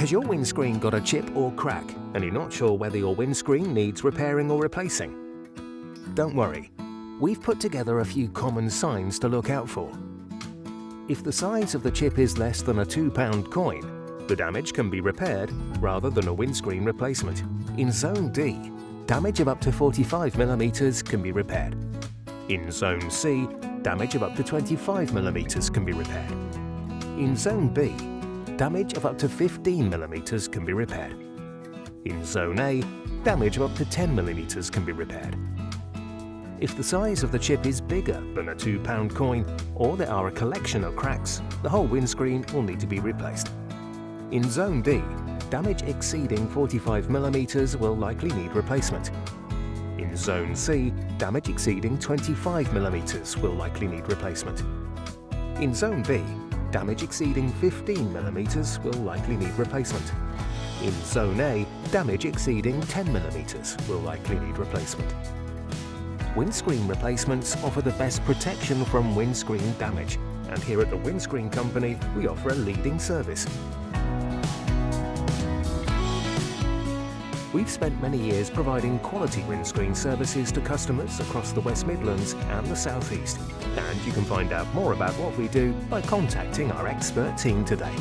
Has your windscreen got a chip or crack and you're not sure whether your windscreen needs repairing or replacing? Don't worry, we've put together a few common signs to look out for. If the size of the chip is less than a £2 coin, the damage can be repaired rather than a windscreen replacement. In Zone D, damage of up to 45mm can be repaired. In Zone C, damage of up to 25mm can be repaired. In Zone B, damage of up to 15mm can be repaired. In Zone A, damage of up to 10mm can be repaired. If the size of the chip is bigger than a £2 coin, or there are a collection of cracks, the whole windscreen will need to be replaced. In Zone D, damage exceeding 45mm will likely need replacement. In Zone C, damage exceeding 25mm will likely need replacement. In Zone B, damage exceeding 15mm will likely need replacement. In Zone A, damage exceeding 10mm will likely need replacement. Windscreen replacements offer the best protection from windscreen damage, and here at the Windscreen Company, we offer a leading service. We've spent many years providing quality windscreen services to customers across the West Midlands and the South East, and you can find out more about what we do by contacting our expert team today.